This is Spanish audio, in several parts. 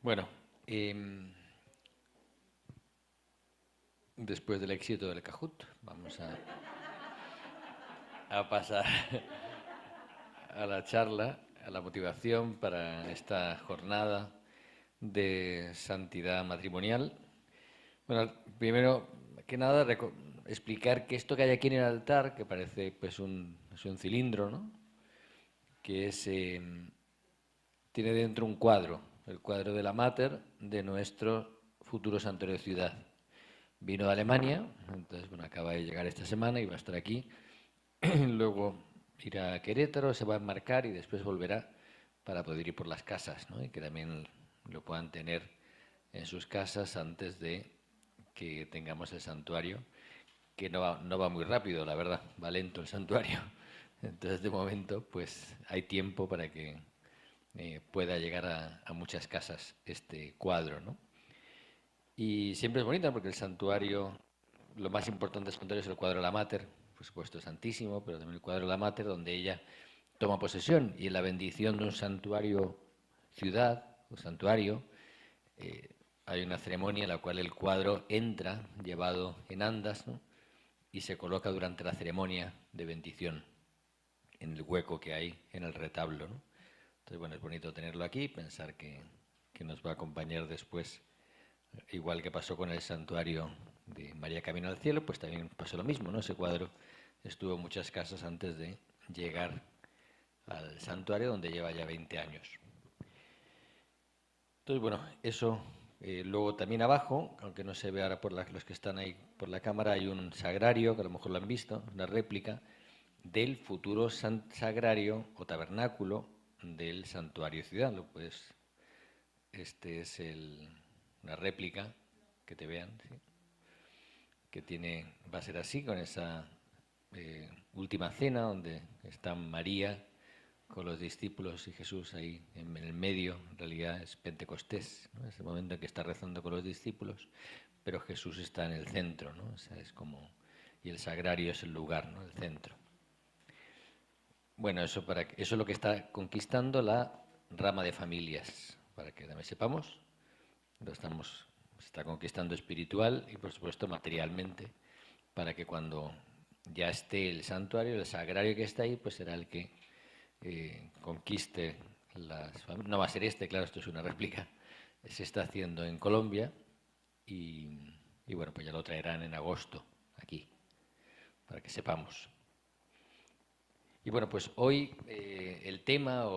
Bueno, después del éxito del Cajut, vamos a pasar a la charla, a la motivación para esta jornada de santidad matrimonial. Bueno, primero que nada, explicar que esto que hay aquí en el altar, que parece pues es un cilindro, ¿no? Que es, tiene dentro un cuadro, el cuadro de la Mater de nuestro futuro santuario de ciudad. Vino de Alemania, entonces bueno, acaba de llegar esta semana y va a estar aquí. Luego irá a Querétaro, se va a enmarcar y después volverá para poder ir por las casas, ¿no? Y que también lo puedan tener en sus casas antes de que tengamos el santuario, que no va muy rápido, la verdad, va lento el santuario. Entonces, de momento, pues hay tiempo para que pueda llegar a muchas casas este cuadro, ¿no? Y siempre es bonita porque el santuario, lo más importante del santuario es el cuadro de la Mater, por supuesto Santísimo, pero también el cuadro de la Mater, donde ella toma posesión. Y en la bendición de un santuario ciudad, un santuario, hay una ceremonia en la cual el cuadro entra llevado en andas, ¿no? Y se coloca durante la ceremonia de bendición en el hueco que hay en el retablo, ¿no? Entonces, bueno, es bonito tenerlo aquí, pensar que nos va a acompañar después. Igual que pasó con el santuario de María Camino al Cielo, pues también pasó lo mismo, ¿no? Ese cuadro estuvo en muchas casas antes de llegar al santuario, donde lleva ya 20 años. Entonces, bueno, eso. Luego también abajo, aunque no se ve ahora por los que están ahí por la cámara, hay un sagrario, que a lo mejor lo han visto, una réplica del futuro sagrario o tabernáculo del santuario ciudad. Pues, este es una réplica, que te vean, ¿sí? Que va a ser así, con esa última cena, donde están María con los discípulos y Jesús ahí en el medio. En realidad es Pentecostés, ¿no? Es el momento en que está rezando con los discípulos, pero Jesús está en el centro, ¿no? O sea, y el sagrario es el lugar, ¿no? El centro. Bueno, eso es lo que está conquistando la rama de familias, para que también sepamos. Se está conquistando espiritual y por supuesto materialmente, para que cuando ya esté el santuario, el sagrario que está ahí, pues será el que conquiste las familias. No va a ser este, claro, esto es una réplica. Se está haciendo en Colombia y bueno, pues ya lo traerán en agosto aquí, para que sepamos. Y bueno, pues hoy el tema,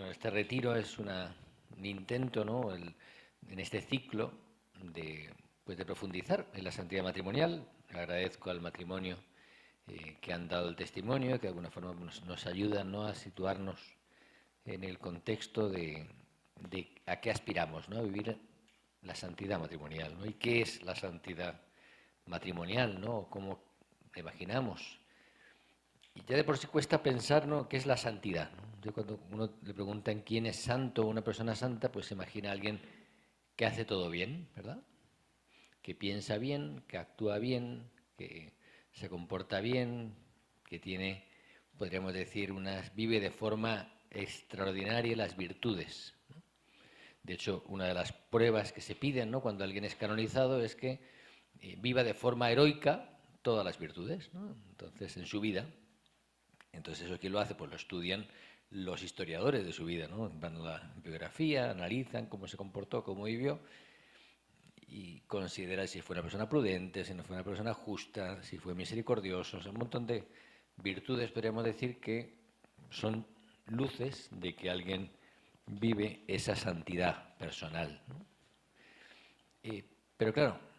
este retiro es un intento, ¿no? En este ciclo pues de profundizar en la santidad matrimonial. Agradezco al matrimonio que han dado el testimonio, que de alguna forma nos ayudan, ¿no? A situarnos en el contexto de a qué aspiramos, ¿no? A vivir la santidad matrimonial, ¿no? ¿Y qué es la santidad matrimonial, ¿no? ¿Cómo imaginamos? Y ya de por sí cuesta pensar, ¿no?, qué es la santidad, ¿no? Yo cuando uno le preguntan quién es santo o una persona santa, pues se imagina a alguien que hace todo bien, ¿verdad? Que piensa bien, que actúa bien, que se comporta bien, que tiene, podríamos decir, vive de forma extraordinaria las virtudes, ¿no? De hecho, una de las pruebas que se piden, ¿no?, cuando alguien es canonizado es que viva de forma heroica todas las virtudes, ¿no? Entonces, en su vida. Entonces, ¿eso quién lo hace? Pues lo estudian los historiadores de su vida, ¿no? Van a la biografía, analizan cómo se comportó, cómo vivió y consideran si fue una persona prudente, si no fue una persona justa, si fue misericordioso. O sea, un montón de virtudes, podríamos decir, que son luces de que alguien vive esa santidad personal, ¿no? Pero claro,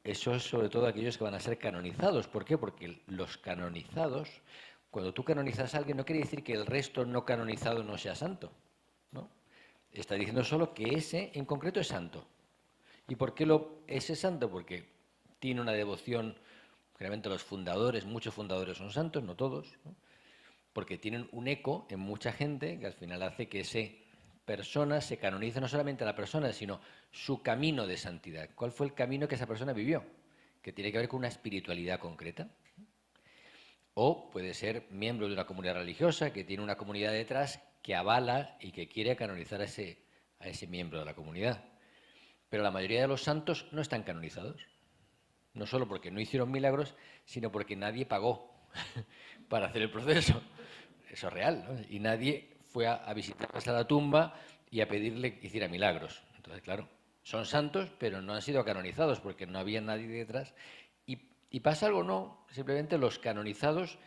eso es sobre todo aquellos que van a ser canonizados. ¿Por qué? Porque los canonizados, cuando tú canonizas a alguien, no quiere decir que el resto no canonizado no sea santo, ¿no? Está diciendo solo que ese en concreto es santo. ¿Y por qué ese es santo? Porque tiene una devoción, generalmente los fundadores, muchos fundadores son santos, no todos, ¿no? Porque tienen un eco en mucha gente que al final hace que esa persona se canonice, no solamente a la persona, sino su camino de santidad. ¿Cuál fue el camino que esa persona vivió? Que tiene que ver con una espiritualidad concreta. O puede ser miembro de una comunidad religiosa que tiene una comunidad detrás que avala y que quiere canonizar a a ese miembro de la comunidad. Pero la mayoría de los santos no están canonizados. No solo porque no hicieron milagros, sino porque nadie pagó para hacer el proceso. Eso es real, ¿no? Y nadie fue a visitar hasta la tumba y a pedirle que hiciera milagros. Entonces, claro, son santos, pero no han sido canonizados porque no había nadie detrás. Y pasa algo, no, simplemente los canonizados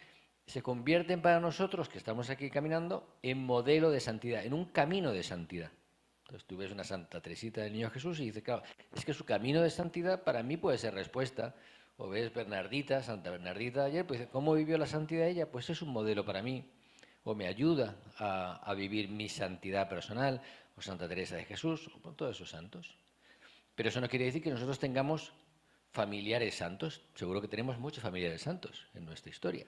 se convierten para nosotros, que estamos aquí caminando, en modelo de santidad, en un camino de santidad. Entonces tú ves una Santa Teresita del Niño Jesús y dices, claro, es que su camino de santidad para mí puede ser respuesta. O ves Bernardita, Santa Bernardita ayer, pues ¿cómo vivió la santidad ella? Pues es un modelo para mí. O me ayuda a vivir mi santidad personal, o Santa Teresa de Jesús, o todos esos santos. Pero eso no quiere decir que nosotros tengamos familiares santos. Seguro que tenemos muchos familiares santos en nuestra historia,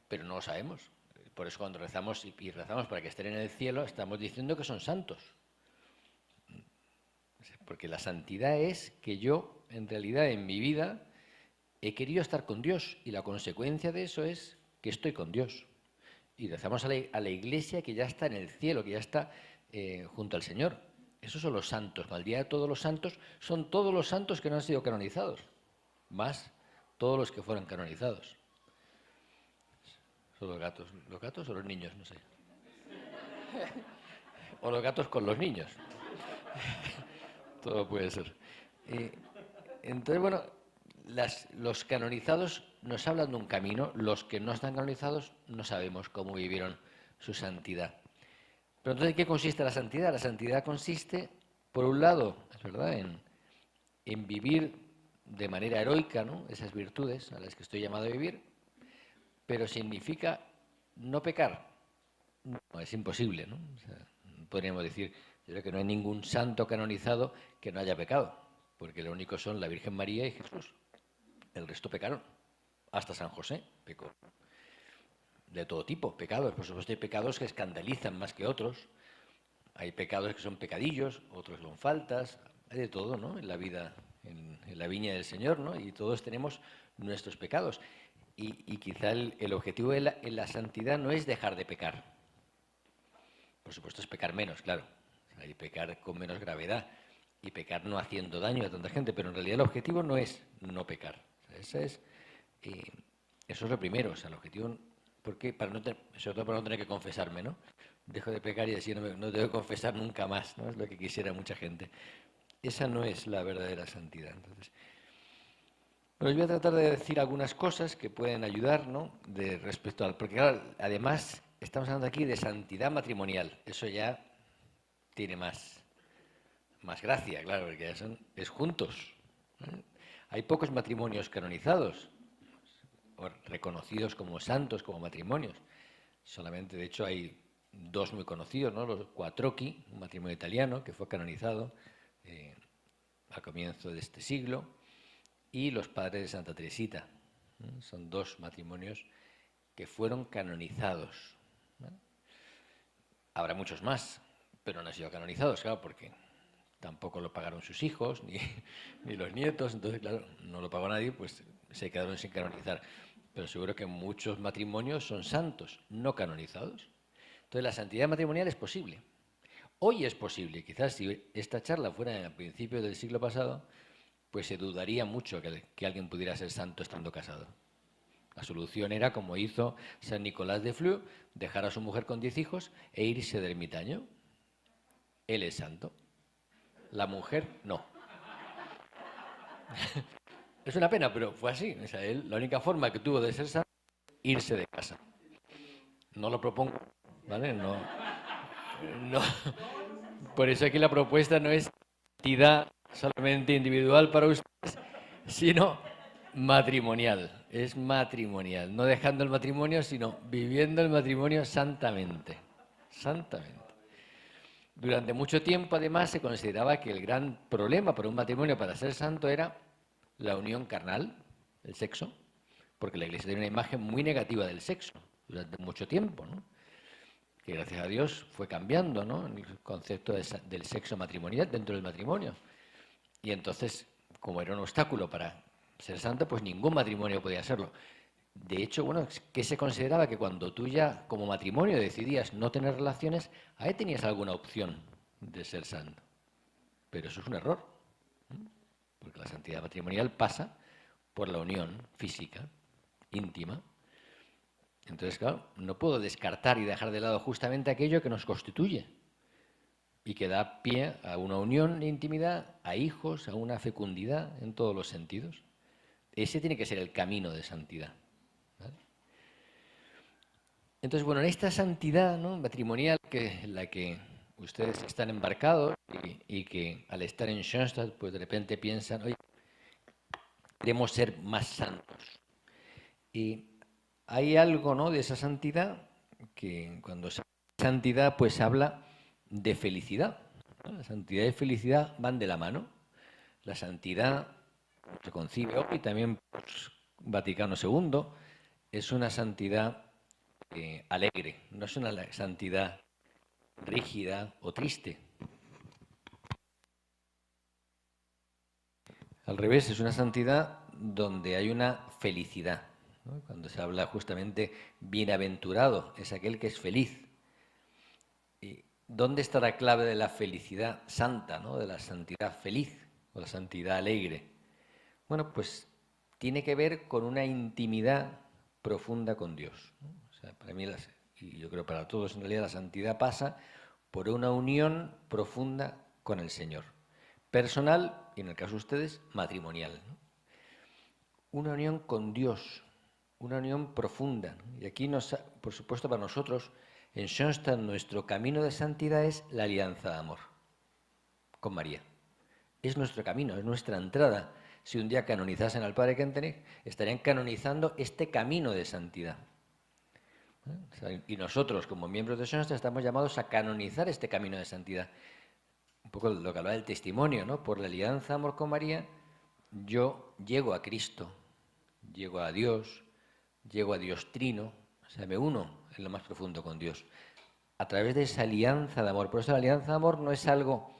pero no lo sabemos. Por eso cuando rezamos y rezamos para que estén en el cielo, estamos diciendo que son santos. Porque la santidad es que yo, en realidad, en mi vida, he querido estar con Dios y la consecuencia de eso es que estoy con Dios. Y rezamos a la Iglesia que ya está en el cielo, que ya está junto al Señor. Esos son los santos. Al día de todos los santos son todos los santos que no han sido canonizados, más todos los que fueron canonizados. Son los gatos o los niños, no sé. O los gatos con los niños. Todo puede ser. Entonces, bueno, los canonizados nos hablan de un camino, los que no están canonizados no sabemos cómo vivieron su santidad. Pero entonces, ¿en qué consiste la santidad? La santidad consiste, por un lado, es verdad, en vivir de manera heroica, ¿no?, esas virtudes a las que estoy llamado a vivir, pero significa no pecar. No, es imposible, ¿no? O sea, podríamos decir, yo creo que no hay ningún santo canonizado que no haya pecado, porque lo único son la Virgen María y Jesús. El resto pecaron. Hasta San José pecó. De todo tipo, pecados. Por supuesto, hay pecados que escandalizan más que otros. Hay pecados que son pecadillos, otros son faltas. Hay de todo, ¿no?, en la vida, en la viña del Señor, ¿no? Y todos tenemos nuestros pecados. Y quizá el objetivo en la santidad no es dejar de pecar. Por supuesto, es pecar menos, claro. Hay pecar con menos gravedad y pecar no haciendo daño a tanta gente, pero en realidad el objetivo no es no pecar. O sea, eso es lo primero. O sea, el objetivo, porque sobre todo para no tener que confesarme, ¿no? Dejo de pecar y así no tengo que confesar nunca más, ¿no? Es lo que quisiera mucha gente. Esa no es la verdadera santidad. Entonces, bueno, yo voy a tratar de decir algunas cosas que pueden ayudar, ¿no?, respecto al... Porque claro, además estamos hablando aquí de santidad matrimonial. Eso ya tiene más gracia, claro, porque ya es juntos. Hay pocos matrimonios canonizados, o reconocidos como santos, como matrimonios. Solamente, de hecho, hay dos muy conocidos, ¿no? Los Quattrocchi, un matrimonio italiano que fue canonizado a comienzo de este siglo, y los padres de Santa Teresita. Son dos matrimonios que fueron canonizados. Habrá muchos más, pero no han sido canonizados, claro, porque tampoco lo pagaron sus hijos, ni los nietos, entonces, claro, no lo pagó nadie, pues se quedaron sin canonizar. Pero seguro que muchos matrimonios son santos, no canonizados. Entonces, la santidad matrimonial es posible. Hoy es posible. Quizás si esta charla fuera a principios del siglo pasado, pues se dudaría mucho que alguien pudiera ser santo estando casado. La solución era, como hizo San Nicolás de Flue, dejar a su mujer con 10 hijos e irse de ermitaño. Él es santo. La mujer, no. Es una pena, pero fue así. O sea, la única forma que tuvo de ser santo es irse de casa. No lo propongo, ¿vale? No. Por eso aquí la propuesta no es santidad solamente individual para ustedes, sino matrimonial. Es matrimonial. No dejando el matrimonio, sino viviendo el matrimonio santamente. Santamente. Durante mucho tiempo, además, se consideraba que el gran problema para un matrimonio para ser santo era la unión carnal, el sexo, porque la Iglesia tiene una imagen muy negativa del sexo durante mucho tiempo, ¿no?, que gracias a Dios fue cambiando, ¿no?, el concepto del sexo matrimonial dentro del matrimonio. Y entonces, como era un obstáculo para ser santo, pues ningún matrimonio podía serlo. De hecho, bueno, que se consideraba que cuando tú ya como matrimonio decidías no tener relaciones, ahí tenías alguna opción de ser santo. Pero eso es un error, porque la santidad matrimonial pasa por la unión física, íntima. Entonces, claro, no puedo descartar y dejar de lado justamente aquello que nos constituye y que da pie a una unión de intimidad, a hijos, a una fecundidad en todos los sentidos. Ese tiene que ser el camino de santidad, ¿vale? Entonces, bueno, en esta santidad, ¿no?, matrimonial en la que ustedes están embarcados y que al estar en Schoenstatt, pues de repente piensan, oye, queremos ser más santos. Y hay algo, ¿no?, de esa santidad que cuando se habla de santidad, pues habla de felicidad, ¿no? La santidad y felicidad van de la mano. La santidad se concibe hoy también por Vaticano II, es una santidad alegre, no es una santidad rígida o triste. Al revés, es una santidad donde hay una felicidad, ¿no? Cuando se habla justamente bienaventurado, es aquel que es feliz. ¿Y dónde está la clave de la felicidad santa, ¿no?, de la santidad feliz o la santidad alegre? Bueno, pues tiene que ver con una intimidad profunda con Dios, ¿no? O sea, para mí, y yo creo para todos en realidad, la santidad pasa por una unión profunda con el Señor. Personal y, en el caso de ustedes, matrimonial, ¿no? Una unión con Dios, una unión profunda, ¿no? Y aquí, por supuesto, para nosotros, en Schoenstatt, nuestro camino de santidad es la alianza de amor con María. Es nuestro camino, es nuestra entrada. Si un día canonizasen al Padre Kentenich, estarían canonizando este camino de santidad. Y nosotros, como miembros de Schoenstatt, estamos llamados a canonizar este camino de santidad. Un poco lo que hablaba del testimonio, ¿no? Por la alianza amor con María, yo llego a Cristo, llego a Dios Trino, o sea, me uno en lo más profundo con Dios, a través de esa alianza de amor. Por eso la alianza de amor no es algo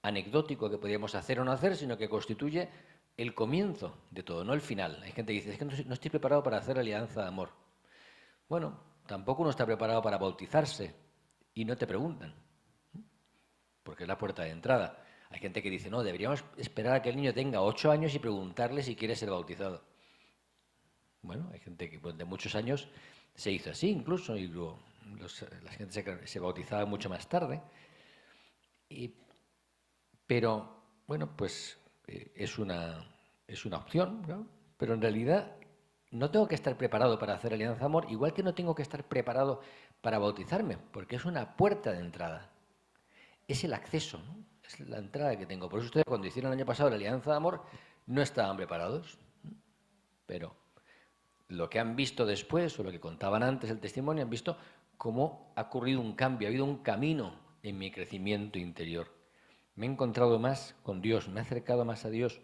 anecdótico que podríamos hacer o no hacer, sino que constituye el comienzo de todo, no el final. Hay gente que dice, es que no estoy preparado para hacer alianza de amor. Bueno, tampoco uno está preparado para bautizarse y no te preguntan, porque es la puerta de entrada. Hay gente que dice, no, deberíamos esperar a que el niño tenga 8 años y preguntarle si quiere ser bautizado. Bueno, hay gente que de muchos años se hizo así incluso, y luego la gente se bautizaba mucho más tarde. Pero, bueno, pues es una opción, ¿no? Pero en realidad no tengo que estar preparado para hacer alianza de amor, igual que no tengo que estar preparado para bautizarme, porque es una puerta de entrada. Es el acceso, ¿no? Es la entrada que tengo. Por eso ustedes, cuando hicieron el año pasado la alianza de amor, no estaban preparados. Pero lo que han visto después, o lo que contaban antes el testimonio, han visto cómo ha ocurrido un cambio, ha habido un camino en mi crecimiento interior. Me he encontrado más con Dios, me he acercado más a Dios.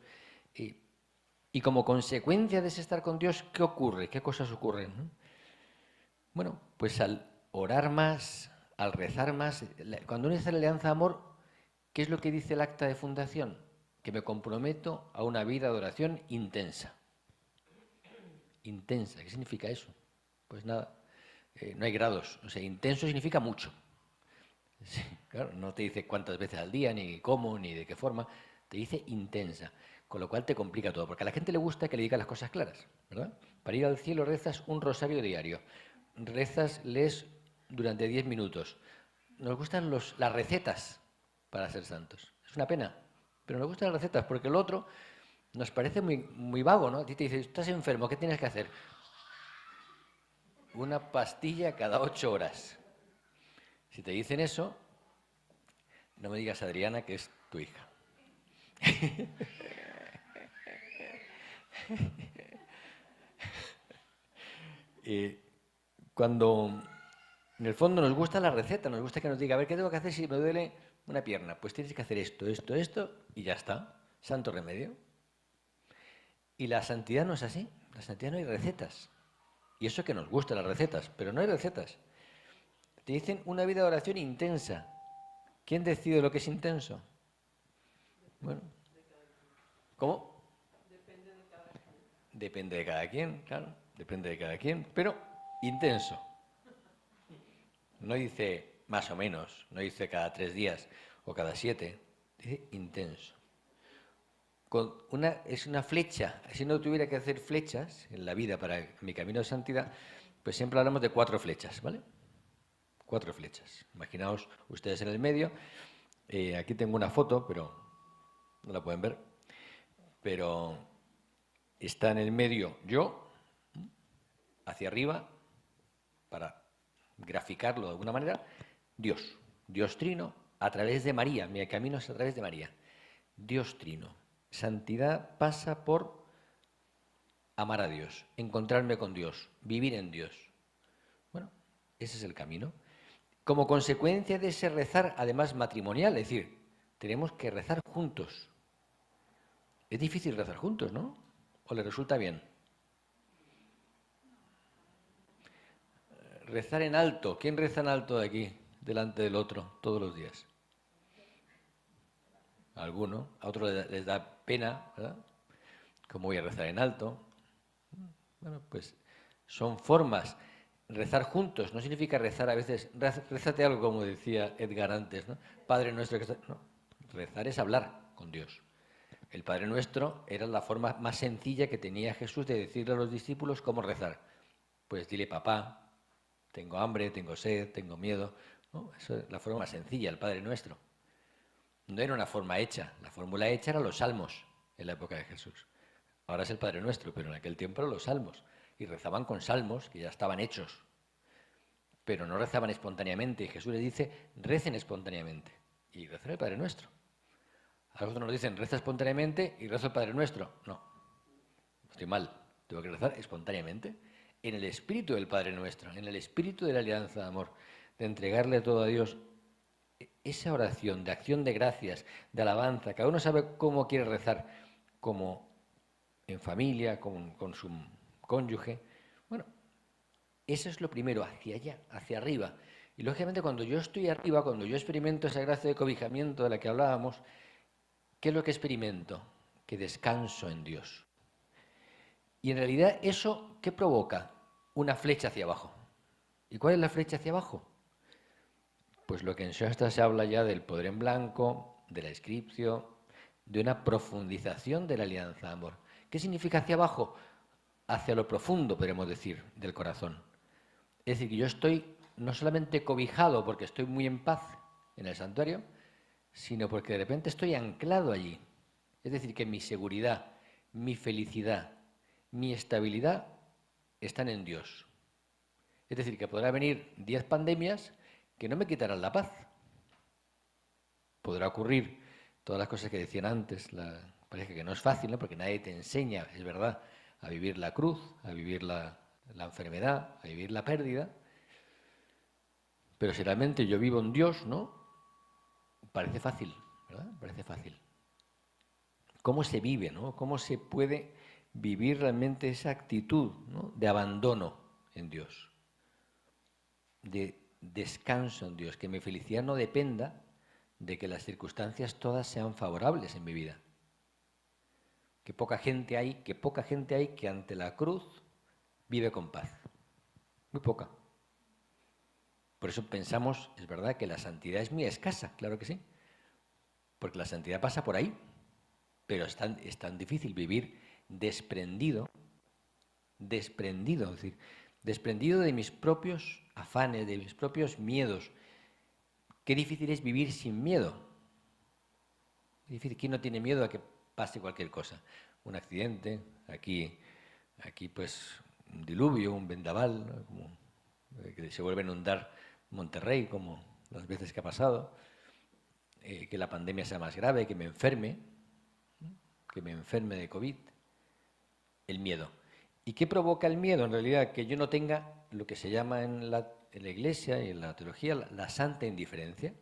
Y como consecuencia de ese estar con Dios, ¿qué ocurre? ¿Qué cosas ocurren, ¿no? Bueno, pues al orar más, al rezar más, cuando uno hace la alianza de amor, ¿qué es lo que dice el acta de fundación? Que me comprometo a una vida de oración intensa. Intensa, ¿qué significa eso? Pues nada, no hay grados. O sea, intenso significa mucho. Sí, claro, no te dice cuántas veces al día, ni cómo, ni de qué forma. Te dice intensa, con lo cual te complica todo. Porque a la gente le gusta que le digan las cosas claras, ¿verdad? Para ir al cielo rezas un rosario diario. Lees durante 10 minutos. Nos gustan las recetas para ser santos. Es una pena, pero nos gustan las recetas porque lo otro nos parece muy, muy vago, ¿no? A ti te dice, estás enfermo, ¿qué tienes que hacer? Una pastilla cada 8 horas. Si te dicen eso, no me digas, Adriana, que es tu hija. Cuando en el fondo nos gusta la receta, nos gusta que nos diga, a ver, ¿qué tengo que hacer si me duele una pierna? Pues tienes que hacer esto, esto, esto, y ya está. Santo remedio. Y la santidad no es así. La santidad no hay recetas. Y eso que nos gustan las recetas, pero no hay recetas. Te dicen una vida de oración intensa. ¿Quién decide lo que es intenso? Bueno, ¿cómo? Depende de cada quien, claro. Depende de cada quien, pero intenso. No dice más o menos, no dice cada 3 días o cada 7. Dice intenso. Es una flecha. Si no tuviera que hacer flechas en la vida para mi camino de santidad, pues siempre hablamos de 4 flechas, ¿vale? 4 flechas. Imaginaos ustedes en el medio. Aquí tengo una foto, pero no la pueden ver. Pero está en el medio yo, hacia arriba, para graficarlo de alguna manera, Dios. Dios Trino, a través de María. Mi camino es a través de María. Dios Trino. Santidad pasa por amar a Dios, encontrarme con Dios, vivir en Dios. Bueno, ese es el camino. Como consecuencia de ese rezar, además matrimonial, es decir, tenemos que rezar juntos. Es difícil rezar juntos, ¿no? ¿O le resulta bien? Rezar en alto. ¿Quién reza en alto de aquí, delante del otro, todos los días? Alguno. A otros les da pena, ¿verdad? ¿Cómo voy a rezar en alto? Bueno, pues son formas. Rezar juntos no significa rezar a veces, rézate algo como decía Edgar antes, ¿no? Padre nuestro que está... No, rezar es hablar con Dios. El Padre Nuestro era la forma más sencilla que tenía Jesús de decirle a los discípulos cómo rezar. Pues dile papá, tengo hambre, tengo sed, tengo miedo. ¿No? Eso es la forma más sencilla, el Padre Nuestro. No era una forma hecha, la fórmula hecha eran los salmos en la época de Jesús. Ahora es el Padre Nuestro, pero en aquel tiempo eran los salmos. Y rezaban con salmos que ya estaban hechos. Pero no rezaban espontáneamente. Y Jesús les dice, recen espontáneamente. Y rezan el Padre Nuestro. A nosotros nos dicen, reza espontáneamente y rezo el Padre Nuestro. No, estoy mal. Tengo que rezar espontáneamente en el espíritu del Padre Nuestro, en el espíritu de la alianza de amor, de entregarle todo a Dios. Esa oración de acción de gracias, de alabanza, cada uno sabe cómo quiere rezar, como en familia, con su cónyuge. Bueno, eso es lo primero, hacia allá, hacia arriba. Y lógicamente cuando yo estoy arriba, cuando yo experimento esa gracia de cobijamiento de la que hablábamos, ¿qué es lo que experimento? Que descanso en Dios. Y en realidad eso, ¿qué provoca? Una flecha hacia abajo. ¿Y cuál es la flecha hacia abajo? Pues lo que en Shastra se habla ya del poder en blanco, de la inscripción, de una profundización de la alianza de amor. ¿Qué significa hacia abajo? Hacia lo profundo, podríamos decir, del corazón. Es decir, que yo estoy no solamente cobijado porque estoy muy en paz en el santuario, sino porque de repente estoy anclado allí. Es decir, que mi seguridad, mi felicidad, mi estabilidad están en Dios. Es decir, que podrá venir 10 pandemias que no me quitarán la paz. Podrá ocurrir todas las cosas que decían antes, parece que no es fácil, ¿no? Porque nadie te enseña, es verdad, a vivir la cruz, a vivir la enfermedad, a vivir la pérdida. Pero si realmente yo vivo en Dios, ¿no? Parece fácil, ¿verdad? Parece fácil. ¿Cómo se vive, ¿no? ¿Cómo se puede vivir realmente esa actitud, ¿no? De abandono en Dios, de descanso en Dios, que mi felicidad no dependa de que las circunstancias todas sean favorables en mi vida. Que poca gente hay que ante la cruz vive con paz. Muy poca. Por eso pensamos, es verdad, que la santidad es muy escasa, claro que sí. Porque la santidad pasa por ahí. Pero es tan difícil vivir desprendido, es decir, desprendido de mis propios afanes, de mis propios miedos. Qué difícil es vivir sin miedo. Es difícil. ¿Quién no tiene miedo a que pase cualquier cosa? Un accidente, aquí pues un diluvio, un vendaval, ¿no? Como, que se vuelve a inundar Monterrey, como las veces que ha pasado, que la pandemia sea más grave, que me enferme de COVID, el miedo. ¿Y qué provoca el miedo? En realidad, que yo no tenga lo que se llama en la Iglesia y en la teología la santa indiferencia.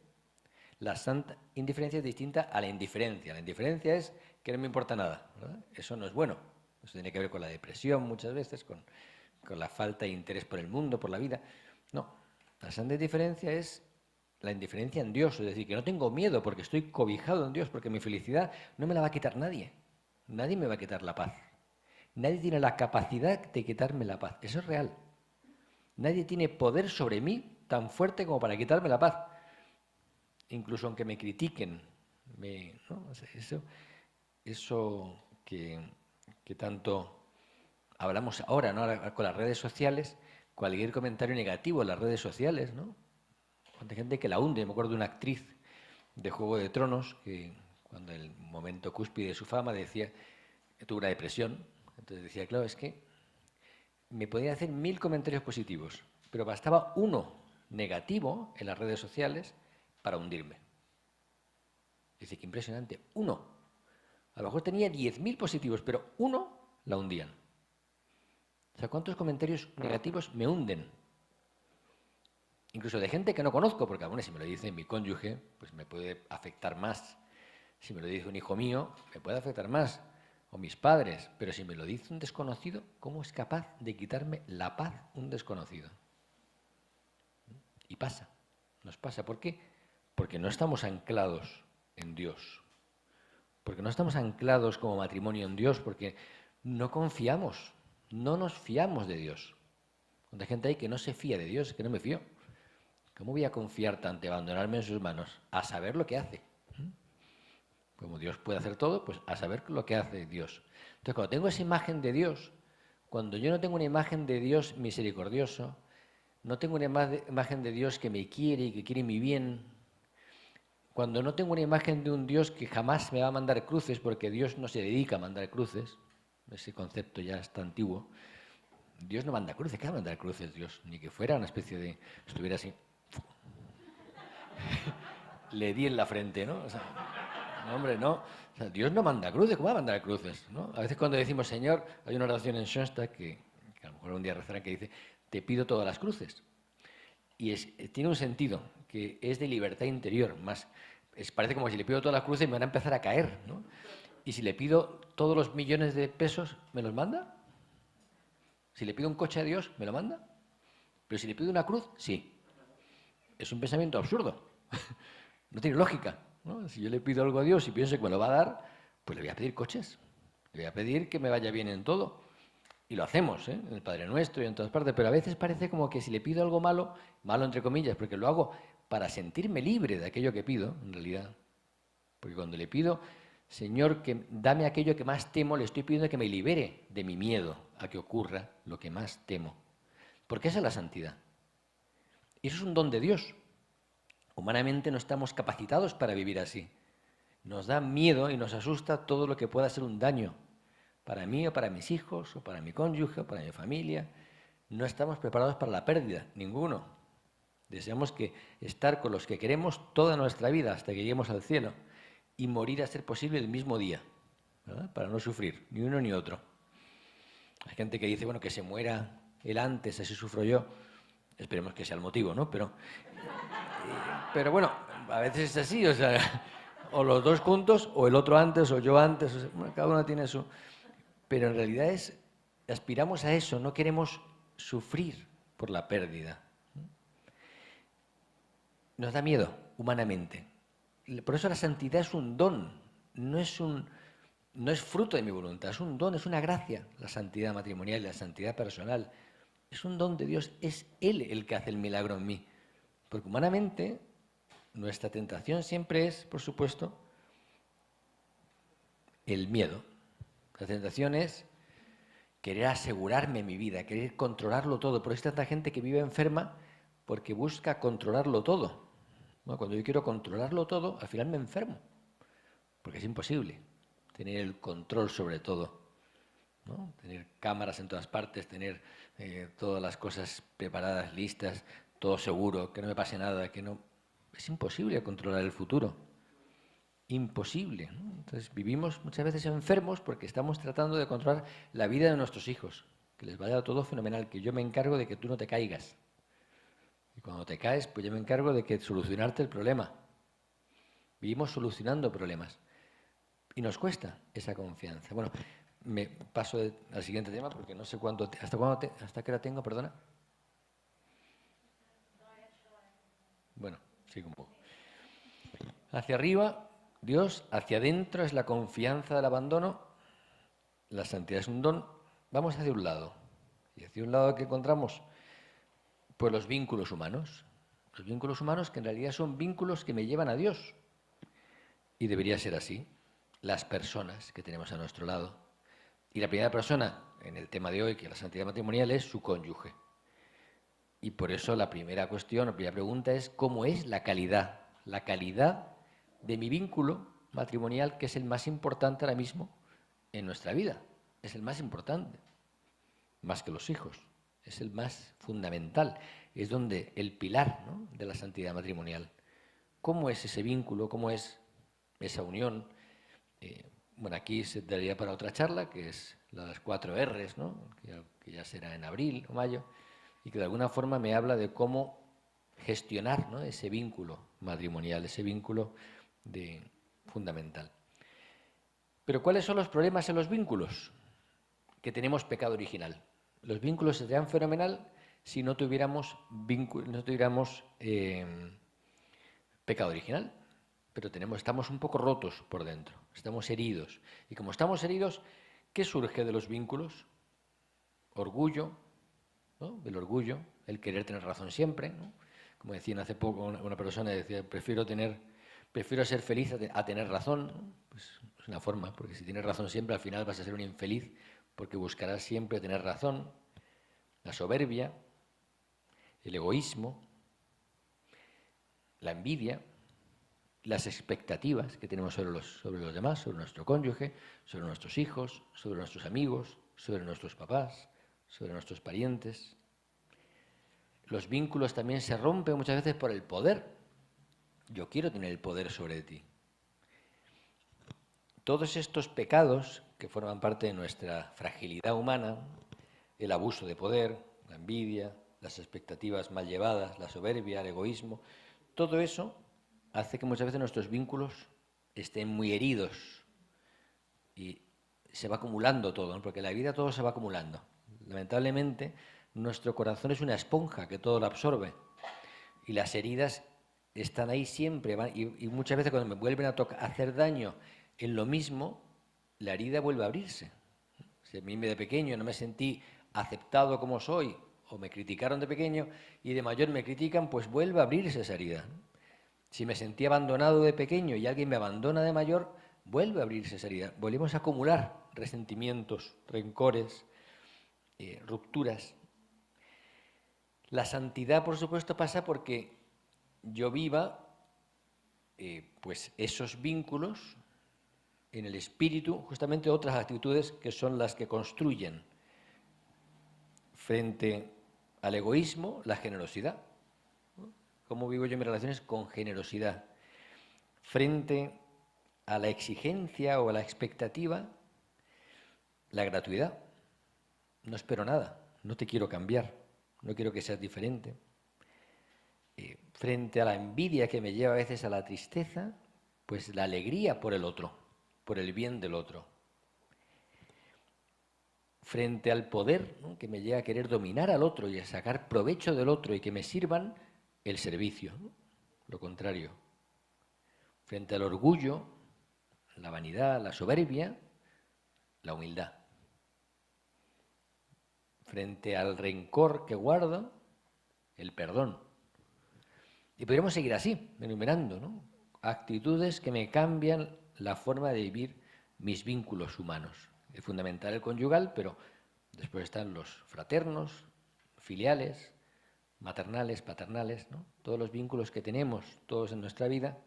La santa indiferencia es distinta a la indiferencia. La indiferencia es que no me importa nada, ¿verdad? Eso no es bueno. Eso tiene que ver con la depresión muchas veces, con la falta de interés por el mundo, por la vida. No, la santa indiferencia es la indiferencia en Dios, es decir, que no tengo miedo porque estoy cobijado en Dios, porque mi felicidad no me la va a quitar nadie. Nadie me va a quitar la paz. Nadie tiene la capacidad de quitarme la paz. Eso es real. Nadie tiene poder sobre mí tan fuerte como para quitarme la paz. incluso aunque me critiquen, ¿no? O sea, eso que tanto hablamos ahora, ¿no? Ahora con las redes sociales, cualquier comentario negativo en las redes sociales, ¿no? Hay gente que la hunde. Me acuerdo de una actriz de Juego de Tronos que cuando en el momento cúspide de su fama decía que tuvo una depresión. Entonces decía, claro, es que me podían hacer 1000 comentarios positivos, pero bastaba uno negativo en las redes sociales para hundirme. Dice, qué impresionante, uno. A lo mejor tenía 10.000 positivos, pero uno la hundían. O sea, ¿cuántos comentarios negativos me hunden? Incluso de gente que no conozco, porque bueno, si me lo dice mi cónyuge, pues me puede afectar más. Si me lo dice un hijo mío, me puede afectar más. O mis padres. Pero si me lo dice un desconocido, ¿cómo es capaz de quitarme la paz un desconocido? Y pasa, nos pasa. ¿Por qué? Porque no estamos anclados en Dios. Porque no estamos anclados como matrimonio en Dios, porque no confiamos, no nos fiamos de Dios. Hay gente ahí que no se fía de Dios, es que no me fío. ¿Cómo voy a confiar tanto y abandonarme en sus manos? A saber lo que hace. Como Dios puede hacer todo, pues a saber lo que hace Dios. Entonces, cuando tengo esa imagen de Dios, cuando yo no tengo una imagen de Dios misericordioso, no tengo una imagen de Dios que me quiere y que quiere mi bien, cuando no tengo una imagen de un Dios que jamás me va a mandar cruces, porque Dios no se dedica a mandar cruces, ese concepto ya está antiguo, Dios no manda cruces, ¿qué va a mandar cruces Dios? Ni que fuera una especie de, estuviera así, le di en la frente, ¿no? O sea, no, hombre, no. O sea, Dios no manda cruces, ¿cómo va a mandar cruces? ¿No? A veces cuando decimos Señor, hay una oración en Schoenstatt que a lo mejor un día rezarán que dice, te pido todas las cruces. Y tiene un sentido, que es de libertad interior, más. Parece como si le pido todas las cruces me van a empezar a caer, ¿no? Y si le pido todos los millones de pesos, ¿me los manda? Si le pido un coche a Dios, ¿me lo manda? Pero si le pido una cruz, sí. Es un pensamiento absurdo. No tiene lógica, ¿no? Si yo le pido algo a Dios y pienso que me lo va a dar, pues le voy a pedir coches. Le voy a pedir que me vaya bien en todo. Y lo hacemos, ¿eh? En el Padre Nuestro y en todas partes. Pero a veces parece como que si le pido algo malo, malo entre comillas, porque lo hago para sentirme libre de aquello que pido, en realidad. Porque cuando le pido, Señor, que dame aquello que más temo, le estoy pidiendo que me libere de mi miedo a que ocurra lo que más temo. Porque esa es la santidad. Y eso es un don de Dios. Humanamente no estamos capacitados para vivir así. Nos da miedo y nos asusta todo lo que pueda ser un daño para mí o para mis hijos o para mi cónyuge o para mi familia. No estamos preparados para la pérdida, ninguno. Deseamos estar con los que queremos toda nuestra vida hasta que lleguemos al cielo y morir a ser posible el mismo día, ¿verdad? Para no sufrir, ni uno ni otro. Hay gente que dice, bueno, que se muera él antes, así sufro yo. Esperemos que sea el motivo, ¿no? Pero bueno, a veces es así, o sea, o los dos juntos, o el otro antes, o yo antes, o sea, bueno, cada uno tiene su... Pero en realidad aspiramos a eso, no queremos sufrir por la pérdida. Nos da miedo, humanamente. Por eso la santidad es un don, no es fruto de mi voluntad, es un don, es una gracia, la santidad matrimonial y la santidad personal. Es un don de Dios, es Él el que hace el milagro en mí. Porque humanamente nuestra tentación siempre es, por supuesto, el miedo. La tentación es querer asegurarme mi vida, querer controlarlo todo. Por eso hay tanta gente que vive enferma porque busca controlarlo todo. Bueno, cuando yo quiero controlarlo todo, al final me enfermo. Porque es imposible tener el control sobre todo, ¿no? Tener cámaras en todas partes, tener todas las cosas preparadas, listas, todo seguro, que no me pase nada, que no... Es imposible controlar el futuro. Imposible, ¿no? Entonces vivimos muchas veces enfermos porque estamos tratando de controlar la vida de nuestros hijos, que les vaya todo fenomenal, que yo me encargo de que tú no te caigas. Y cuando te caes, pues yo me encargo de solucionarte el problema. Vivimos solucionando problemas. Y nos cuesta esa confianza. Bueno, me paso al siguiente tema porque no sé cuánto... ¿Hasta qué hora tengo, perdona? Bueno, sigo un poco. Hacia arriba, Dios, hacia adentro es la confianza del abandono, la santidad es un don. Vamos hacia un lado. Y hacia un lado que encontramos, pues los vínculos humanos. Los vínculos humanos que en realidad son vínculos que me llevan a Dios. Y debería ser así. Las personas que tenemos a nuestro lado. Y la primera persona en el tema de hoy, que es la santidad matrimonial, es su cónyuge. Y por eso la primera cuestión, la primera pregunta es ¿cómo es la calidad? La calidad de mi vínculo matrimonial, que es el más importante ahora mismo en nuestra vida. Es el más importante, más que los hijos. Es el más fundamental. Es donde el pilar, ¿no?, de la santidad matrimonial. ¿Cómo es ese vínculo? ¿Cómo es esa unión? Bueno, aquí se daría para otra charla, que es las 4 R's, ¿no?, que ya será en abril o mayo, y que de alguna forma me habla de cómo gestionar, ¿no?, ese vínculo matrimonial, ese vínculo fundamental. Pero ¿cuáles son los problemas en los vínculos? Que tenemos pecado original. Los vínculos serían fenomenal si no tuviéramos pecado original, pero estamos un poco rotos por dentro, estamos heridos. Y como estamos heridos, ¿qué surge de los vínculos? Orgullo, ¿no? El orgullo, el querer tener razón siempre, ¿no? Como decían hace poco una persona, decía, prefiero ser feliz a tener razón, ¿no? Pues es una forma, porque si tienes razón siempre, al final vas a ser un infeliz, porque buscarás siempre tener razón. La soberbia, el egoísmo, la envidia, las expectativas que tenemos sobre los demás, sobre nuestro cónyuge, sobre nuestros hijos, sobre nuestros amigos, sobre nuestros papás, sobre nuestros parientes. Los vínculos también se rompen muchas veces por el poder. Yo quiero tener el poder sobre ti. Todos estos pecados que forman parte de nuestra fragilidad humana, el abuso de poder, la envidia, las expectativas mal llevadas, la soberbia, el egoísmo, todo eso hace que muchas veces nuestros vínculos estén muy heridos y se va acumulando todo, ¿no? Porque en la vida todo se va acumulando. Lamentablemente, nuestro corazón es una esponja que todo lo absorbe y las heridas están ahí siempre y muchas veces cuando me vuelven a hacer daño en lo mismo, la herida vuelve a abrirse. Si a mí de pequeño no me sentí aceptado como soy o me criticaron de pequeño y de mayor me critican, pues vuelve a abrirse esa herida. Si me sentí abandonado de pequeño y alguien me abandona de mayor, vuelve a abrirse esa herida. Volvemos a acumular resentimientos, rencores, rupturas. La santidad, por supuesto, pasa porque yo viva pues esos vínculos en el espíritu, justamente otras actitudes que son las que construyen frente al egoísmo la generosidad. ¿Cómo vivo yo mis relaciones? Con generosidad. Frente a la exigencia o a la expectativa, la gratuidad. No espero nada, no te quiero cambiar, no quiero que seas diferente. Frente a la envidia que me lleva a veces a la tristeza, pues la alegría por el otro, por el bien del otro. Frente al poder, ¿no?, que me lleva a querer dominar al otro y a sacar provecho del otro y que me sirvan, el servicio, ¿no?, lo contrario. Frente al orgullo, la vanidad, la soberbia, la humildad. Frente al rencor que guardo, el perdón. Y podríamos seguir así, enumerando, ¿no?, actitudes que me cambian la forma de vivir mis vínculos humanos. Es fundamental el conyugal, pero después están los fraternos, filiales, maternales, paternales, ¿no? Todos los vínculos que tenemos, todos en nuestra vida,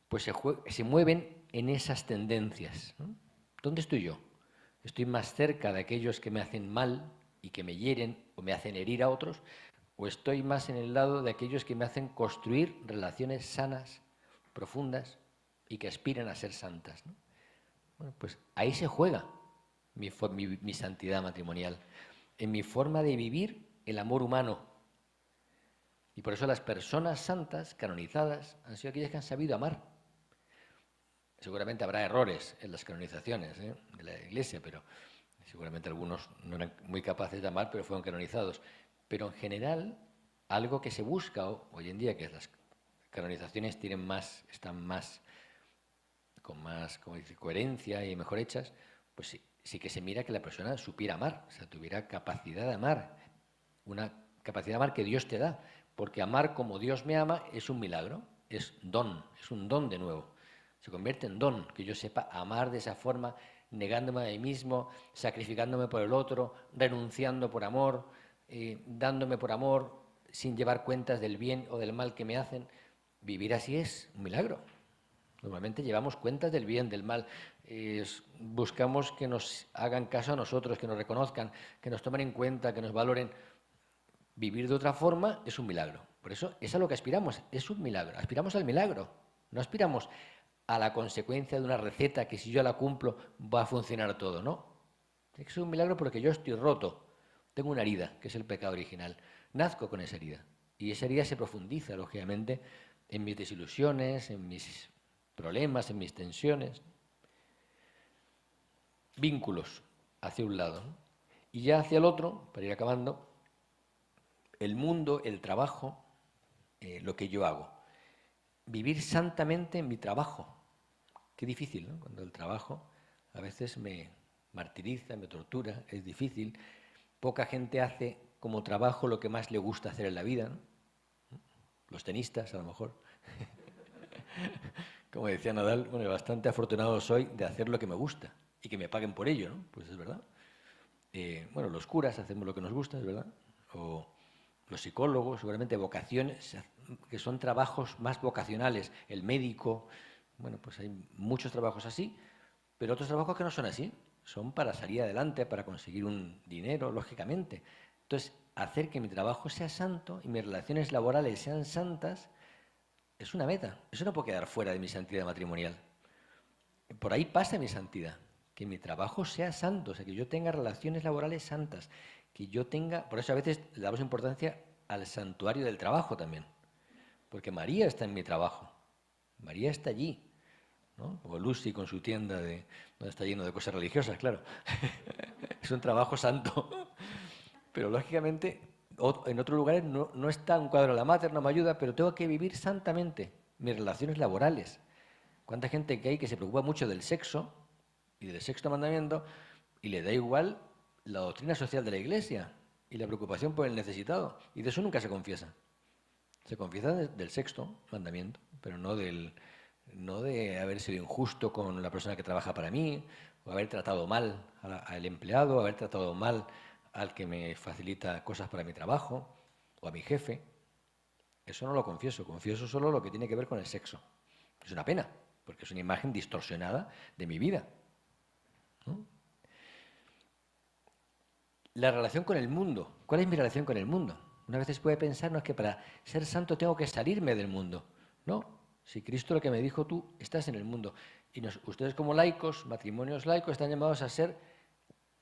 pues se mueven en esas tendencias, ¿no? ¿Dónde estoy yo? ¿Estoy más cerca de aquellos que me hacen mal y que me hieren o me hacen herir a otros? ¿O estoy más en el lado de aquellos que me hacen construir relaciones sanas, profundas y que aspiran a ser santas, ¿no? Bueno, pues ahí se juega mi santidad matrimonial, en mi forma de vivir el amor humano. Y por eso las personas santas, canonizadas, han sido aquellas que han sabido amar. Seguramente habrá errores en las canonizaciones de la Iglesia, pero seguramente algunos no eran muy capaces de amar, pero fueron canonizados. Pero en general, algo que se busca hoy en día, que las canonizaciones están con más, como dice, coherencia y mejor hechas, pues sí que se mira que la persona supiera amar, o sea, tuviera capacidad de amar, una capacidad de amar que Dios te da, porque amar como Dios me ama es un milagro, es un don de nuevo. Se convierte en don, que yo sepa amar de esa forma, negándome a mí mismo, sacrificándome por el otro, renunciando por amor, dándome por amor, sin llevar cuentas del bien o del mal que me hacen. Vivir así es un milagro. Normalmente llevamos cuentas del bien, del mal. Buscamos que nos hagan caso a nosotros, que nos reconozcan, que nos tomen en cuenta, que nos valoren. Vivir de otra forma es un milagro. Por eso es a lo que aspiramos, es un milagro. Aspiramos al milagro, no aspiramos a la consecuencia de una receta que si yo la cumplo va a funcionar todo, ¿no? Es un milagro porque yo estoy roto, tengo una herida, que es el pecado original. Nazco con esa herida y esa herida se profundiza, lógicamente, en mis desilusiones, en mis problemas, en mis tensiones. Vínculos hacia un lado, ¿no? Y ya hacia el otro, para ir acabando, el mundo, el trabajo, lo que yo hago. Vivir santamente en mi trabajo. Qué difícil, ¿no? Cuando el trabajo a veces me martiriza, me tortura, es difícil. Poca gente hace como trabajo lo que más le gusta hacer en la vida, ¿no? Los tenistas, a lo mejor. Como decía Nadal, bueno, bastante afortunado soy de hacer lo que me gusta y que me paguen por ello, ¿no? Pues es verdad. Bueno, los curas hacemos lo que nos gusta, es verdad. O los psicólogos, seguramente vocaciones, que son trabajos más vocacionales. El médico, bueno, pues hay muchos trabajos así, pero otros trabajos que no son así. Son para salir adelante, para conseguir un dinero, lógicamente. Entonces, hacer que mi trabajo sea santo y mis relaciones laborales sean santas es una meta. Eso no puede quedar fuera de mi santidad matrimonial. Por ahí pasa mi santidad. Que mi trabajo sea santo, o sea, que yo tenga relaciones laborales santas, que yo tenga... Por eso a veces le damos importancia al santuario del trabajo también, porque María está en mi trabajo, María está allí, ¿no? Como Lucy con su tienda de donde está lleno de cosas religiosas, claro. Es un trabajo santo. Pero lógicamente en otros lugares no está un cuadro de la mater, no me ayuda, pero tengo que vivir santamente mis relaciones laborales. ¿Cuánta gente que hay que se preocupa mucho del sexo y del sexto mandamiento y le da igual la doctrina social de la Iglesia y la preocupación por el necesitado? Y de eso nunca se confiesa. Se confiesa del sexto mandamiento, pero no de haber sido injusto con la persona que trabaja para mí, o haber tratado mal al empleado, haber tratado mal al que me facilita cosas para mi trabajo, o a mi jefe. Eso no lo confieso, confieso solo lo que tiene que ver con el sexo. Es una pena, porque es una imagen distorsionada de mi vida, ¿no? La relación con el mundo. ¿Cuál es mi relación con el mundo? Una vez puede pensar, no es que para ser santo tengo que salirme del mundo. No, si Cristo lo que me dijo, tú estás en el mundo. Y ustedes como laicos, matrimonios laicos, están llamados a ser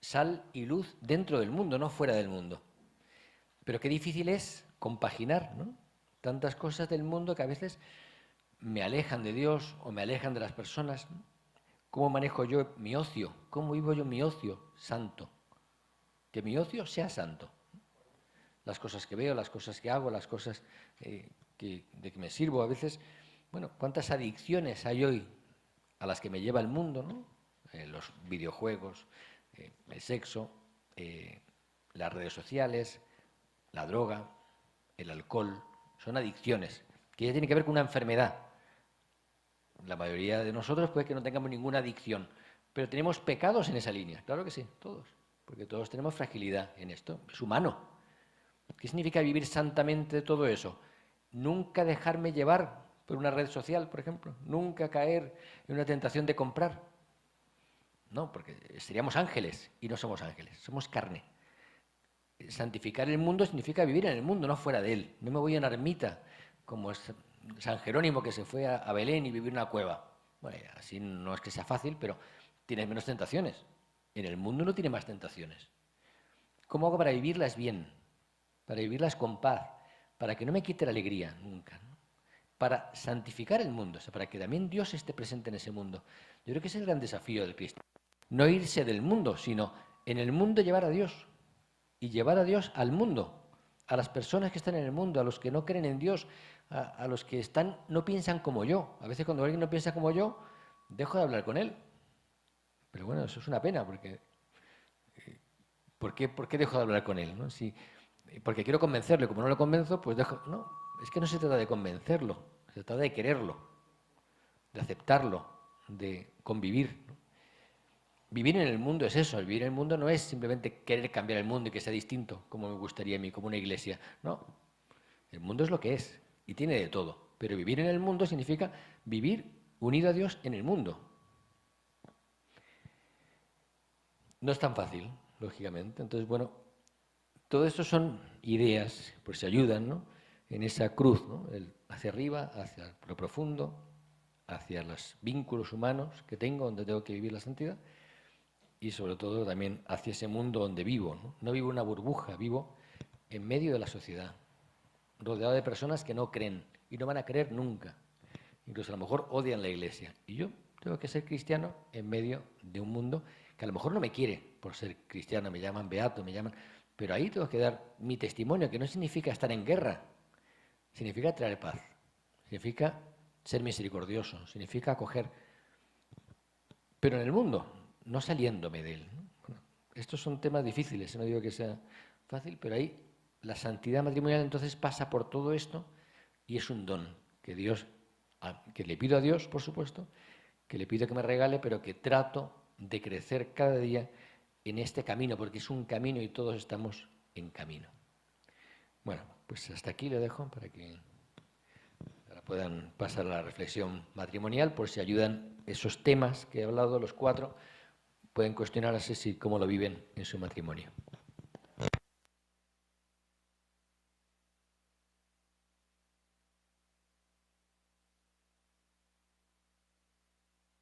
sal y luz dentro del mundo, no fuera del mundo. Pero qué difícil es compaginar, ¿no? Tantas cosas del mundo que a veces me alejan de Dios o me alejan de las personas. ¿Cómo manejo yo mi ocio? ¿Cómo vivo yo mi ocio santo? Que mi ocio sea santo. Las cosas que veo, las cosas que hago, las cosas de que me sirvo a veces. Bueno, ¿cuántas adicciones hay hoy a las que me lleva el mundo, ¿no? Los videojuegos, el sexo, las redes sociales, la droga, el alcohol. Son adicciones que ya tienen que ver con una enfermedad. La mayoría de nosotros puede que no tengamos ninguna adicción, pero tenemos pecados en esa línea. Claro que sí, todos. Porque todos tenemos fragilidad en esto. Es humano. ¿Qué significa vivir santamente de todo eso? Nunca dejarme llevar por una red social, por ejemplo. Nunca caer en una tentación de comprar. No, porque seríamos ángeles y no somos ángeles, somos carne. Santificar el mundo significa vivir en el mundo, no fuera de él. No me voy a una ermita como San Jerónimo que se fue a Belén y vivió en una cueva. Bueno, así no es que sea fácil, pero tiene menos tentaciones. En el mundo no tiene más tentaciones. ¿Cómo hago para vivirlas bien? Para vivirlas con paz, para que no me quite la alegría nunca, ¿no? Para santificar el mundo, o sea, para que también Dios esté presente en ese mundo. Yo creo que ese es el gran desafío del cristiano. No irse del mundo, sino en el mundo llevar a Dios y llevar a Dios al mundo, a las personas que están en el mundo, a los que no creen en Dios, a los que no piensan como yo. A veces cuando alguien no piensa como yo, dejo de hablar con él. Pero bueno, eso es una pena, porque ¿por qué dejo de hablar con él, ¿no? Si porque quiero convencerlo, y como no lo convenzo, pues dejo... No, es que no se trata de convencerlo, se trata de quererlo, de aceptarlo, de convivir, ¿no? Vivir en el mundo es eso, el vivir en el mundo no es simplemente querer cambiar el mundo y que sea distinto, como me gustaría a mí, como una iglesia. No, el mundo es lo que es y tiene de todo, pero vivir en el mundo significa vivir unido a Dios en el mundo. No es tan fácil, lógicamente. Entonces, bueno, todo esto son ideas, pues se ayudan, ¿no? En esa cruz, ¿no? Hacia arriba, hacia lo profundo, hacia los vínculos humanos que tengo, donde tengo que vivir la santidad, y sobre todo también hacia ese mundo donde vivo, ¿no? No vivo en una burbuja, vivo en medio de la sociedad, rodeado de personas que no creen y no van a creer nunca. Incluso a lo mejor odian la iglesia. Y yo tengo que ser cristiano en medio de un mundo que a lo mejor no me quiere por ser cristiano, me llaman beato, me llaman... Pero ahí tengo que dar mi testimonio, que no significa estar en guerra, significa traer paz, significa ser misericordioso, significa acoger. Pero en el mundo, no saliéndome de él, ¿no? Bueno, estos son temas difíciles, no digo que sea fácil, pero ahí la santidad matrimonial entonces pasa por todo esto y es un don que Dios, que le pido a Dios, por supuesto, que le pido que me regale, pero que trato de crecer cada día en este camino, porque es un camino y todos estamos en camino. Bueno, pues hasta aquí le dejo para que ahora puedan pasar a la reflexión matrimonial, por si ayudan esos temas que he hablado, los 4, pueden cuestionarse si cómo lo viven en su matrimonio.